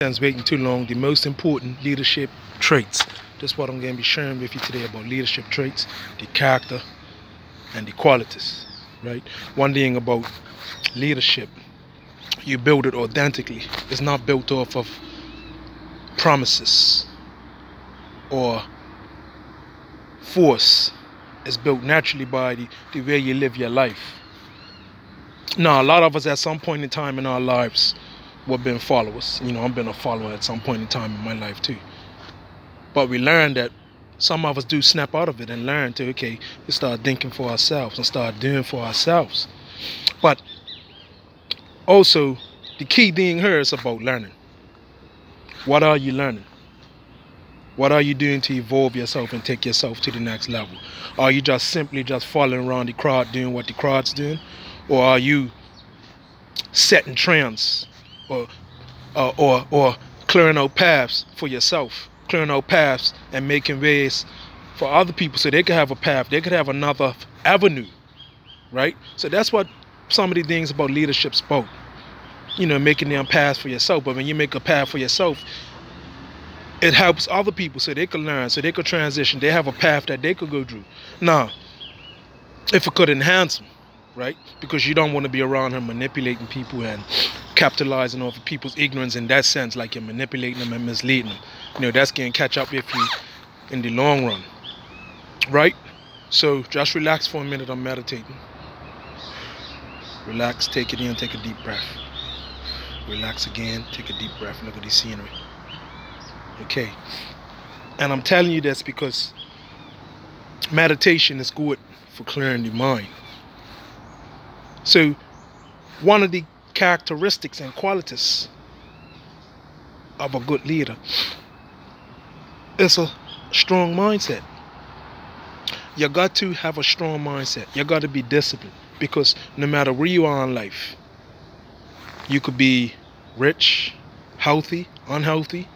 Sounds waiting too long. The most important leadership traits. That's what I'm going to be sharing with you today about leadership traits, the character, and the qualities. Right? One thing about leadership, you build it authentically. It's not built off of promises or force. It's built naturally by the way you live your life. Now, a lot of us at some point in time in our lives, we've been followers. You know, I've been a follower at some point in time in my life too. But we learned that some of us do snap out of it and learn to, okay, we start thinking for ourselves and start doing for ourselves. But also, the key thing here is about learning. What are you learning? What are you doing to evolve yourself and take yourself to the next level? Are you just simply following around the crowd doing what the crowd's doing? Or are you setting trends? Or clearing out paths for yourself, clearing out paths and making ways for other people so they could have a path, they could have another avenue, right? So that's what some of the things about leadership's about, you know, making them paths for yourself. But when you make a path for yourself, it helps other people so they can learn, so they could transition, they have a path that they could go through. Now, if it could enhance them, right? Because you don't want to be around here manipulating people and capitalizing off of people's ignorance in that sense, like you're manipulating them and misleading them. You know, that's going to catch up with you in the long run, right? So just relax for a minute. I'm meditating. Relax, take it in, take a deep breath. Relax again, take a deep breath, look at the scenery. Okay. And I'm telling you this because meditation is good for clearing the mind. So one of the characteristics and qualities of a good leader is a strong mindset. You got to have a strong mindset. You got to be disciplined, because no matter where you are in life, you could be rich, healthy, unhealthy,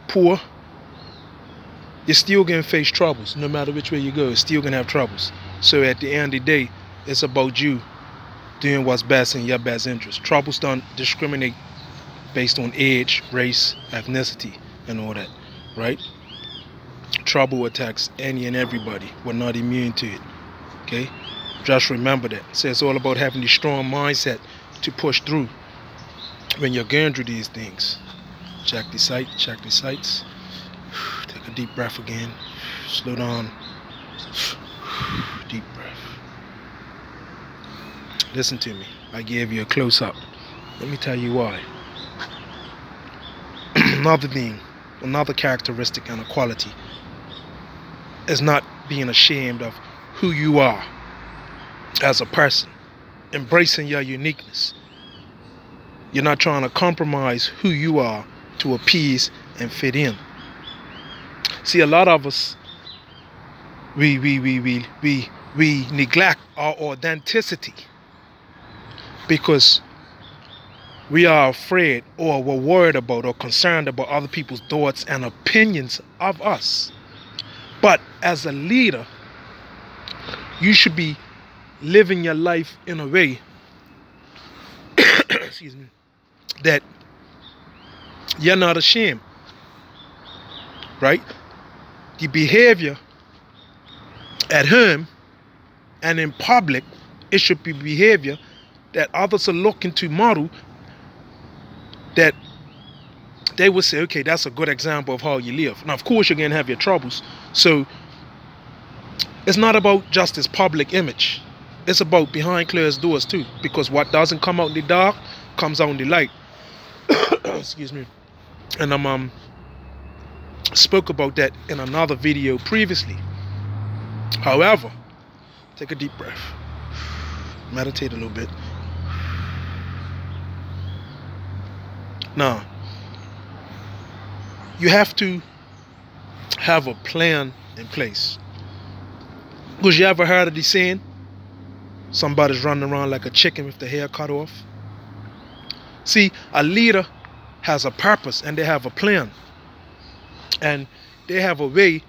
poor. You're still going to face troubles. No matter which way you go, you're still going to have troubles. So at the end of the day, it's about you doing what's best in your best interest. Troubles don't discriminate based on age, race, ethnicity, and all that, right? Trouble attacks any and everybody. We're not immune to it, okay? Just remember that. So it's all about having the strong mindset to push through when you're going through these things. Check the sight, check the sights. Take a deep breath again. Slow down. Deep breath. Listen to me. I gave you a close-up. Let me tell you why. Another thing, another characteristic and a quality is not being ashamed of who you are as a person. Embracing your uniqueness. You're not trying to compromise who you are to appease and fit in. See, a lot of us, we neglect our authenticity, because we are afraid or we're worried about or concerned about other people's thoughts and opinions of us. But as a leader, you should be living your life in a way excuse me, that you're not ashamed, right? The behavior at home and in public, it should be behavior that others are looking to model, that they will say, okay, that's a good example of how you live. Now, of course, you're going to have your troubles. So it's not about just this public image. It's about behind closed doors too, because what doesn't come out in the dark comes out in the light. Excuse me. And I spoke about that in another video previously. However, take a deep breath. Meditate a little bit. Now, you have to have a plan in place. Because you ever heard of the saying, somebody's running around like a chicken with the hair cut off? See, a leader has a purpose and they have a plan. And they have a way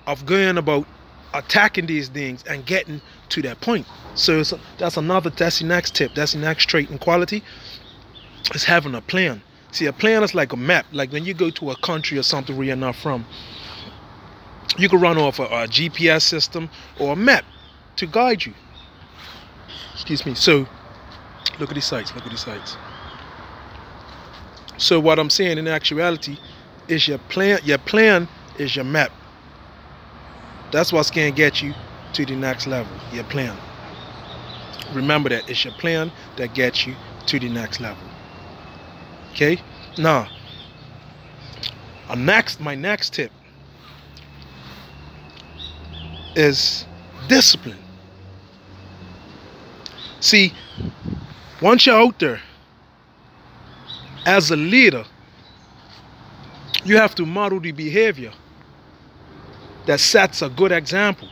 of going about attacking these things and getting to that point. So that's the next tip. That's the next trait and quality, is having a plan. See, a plan is like a map. Like when you go to a country or something where you're not from, you can run off a GPS system or a map to guide you. Excuse me. So, look at these sites. Look at these sites. So what I'm saying in actuality is your plan. Your plan is your map. That's what's going to get you to the next level. Your plan. Remember that it's your plan that gets you to the next level. Okay. Now, my next tip is discipline. See, once you're out there as a leader, you have to model the behavior that sets a good example,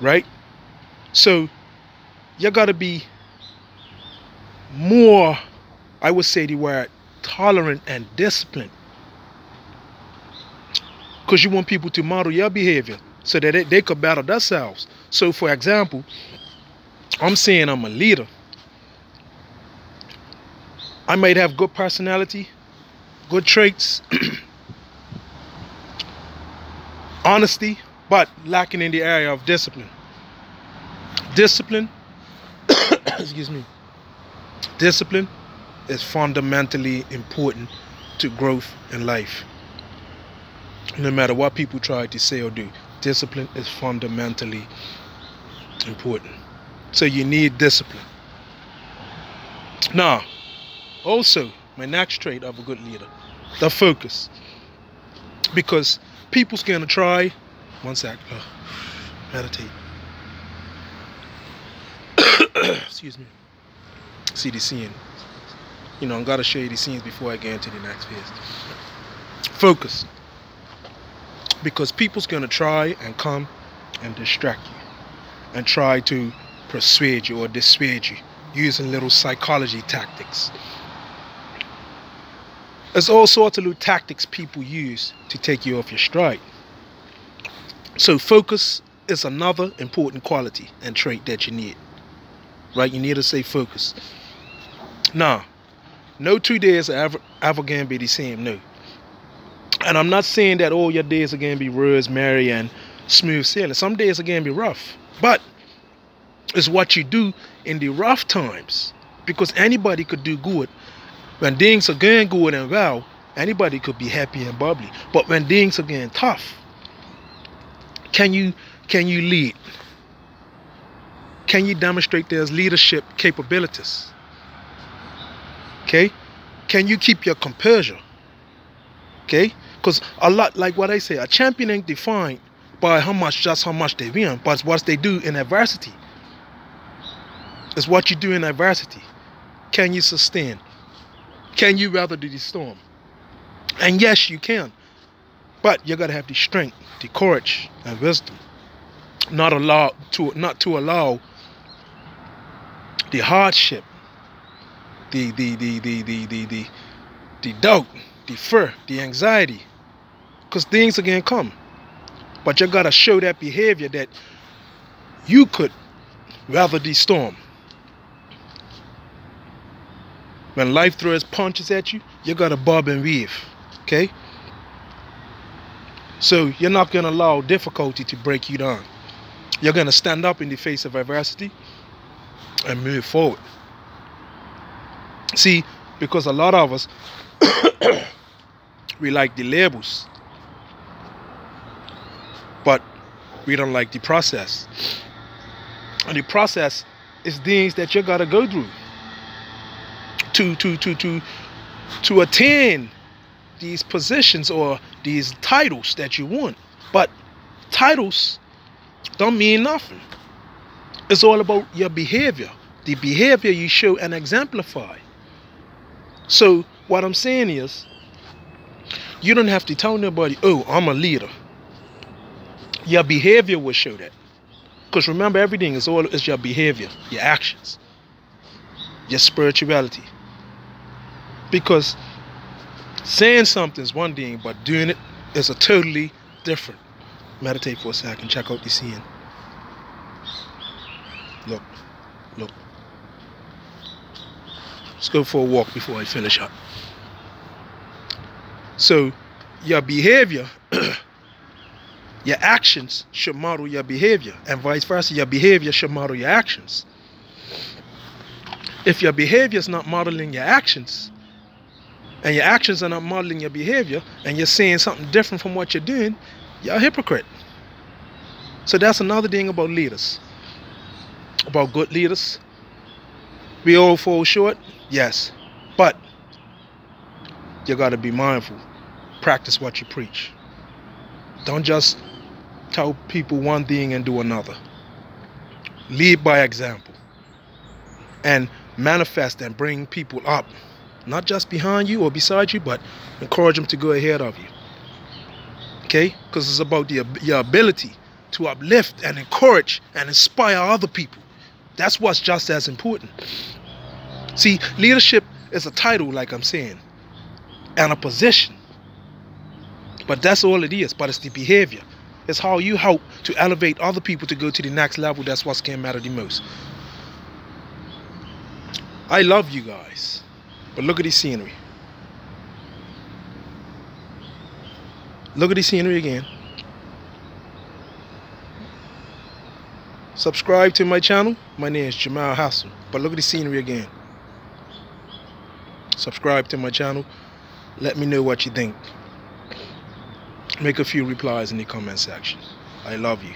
right? So you got to be more, I would say the word, tolerant and disciplined, because you want people to model your behavior so that they could battle themselves. So for example, I'm saying I'm a leader. I might have good personality, good traits, honesty, but lacking in the area of discipline. Discipline, excuse me, discipline is fundamentally important to growth in life. No matter what people try to say or do, discipline is fundamentally important. So you need discipline. Now, also, my next trait of a good leader, the focus. Because people's gonna try, one sec, meditate. Excuse me. See the scene. You know, I gotta show you the scenes before I get into the next phase. Focus. Because people's gonna try and come and distract you and try to persuade you or dissuade you using little psychology tactics. There's all sorts of little tactics people use to take you off your stride. So focus is another important quality and trait that you need. Right? You need to stay focused. Now, no 2 days are ever going to be the same, no. And I'm not saying that all your days are going to be rosemary and smooth sailing. Some days are going to be rough. But it's what you do in the rough times. Because anybody could do good. When things are going good and well, anybody could be happy and bubbly. But when things are getting tough, can you lead? Can you demonstrate there's leadership capabilities? Okay? Can you keep your composure? Okay? Because a lot, like what I say, a champion ain't defined by just how much they win, but it's what they do in adversity. It's what you do in adversity. Can you sustain? Can you weather the storm? And yes, you can. But you got to have the strength, the courage, and wisdom. Not to allow the hardship, the doubt, the fear, the anxiety. Because things are going to come. But you got to show that behavior that you could weather the storm. When life throws punches at you, you got to bob and weave. Okay? So you're not going to allow difficulty to break you down. You're going to stand up in the face of adversity and move forward. See, because a lot of us, we like the labels, but we don't like the process. And the process is things that you got to go through to attain these positions or these titles that you want. But titles don't mean nothing. It's all about your behavior, the behavior you show and exemplify. So what I'm saying is, you don't have to tell nobody, oh, I'm a leader. Your behavior will show that. Because remember, everything is your behavior, your actions, your spirituality. Because saying something is one thing, but doing it is a totally different. Meditate for a second, check out the scene. Look. Let's go for a walk before I finish up. So your behavior, your actions should model your behavior, and vice versa. Your behavior should model your actions. If your behavior is not modeling your actions, and your actions are not modeling your behavior, and you're saying something different from what you're doing, you're a hypocrite. So that's another thing about leaders, about good leaders. We all fall short, yes, but you got to be mindful. Practice what you preach. Don't just tell people one thing and do another. Lead by example and manifest and bring people up, not just behind you or beside you, but encourage them to go ahead of you. Okay? Because it's about your ability to uplift and encourage and inspire other people. That's what's just as important. See, leadership is a title, like I'm saying, and a position. But that's all it is. But it's the behavior. It's how you help to elevate other people to go to the next level. That's what's going to matter the most. I love you guys. But look at the scenery. Look at the scenery again. Subscribe to my channel. My name is Jamal Hassel. But look at the scenery again. Subscribe to my channel. Let me know what you think. Make a few replies in the comment section. I love you.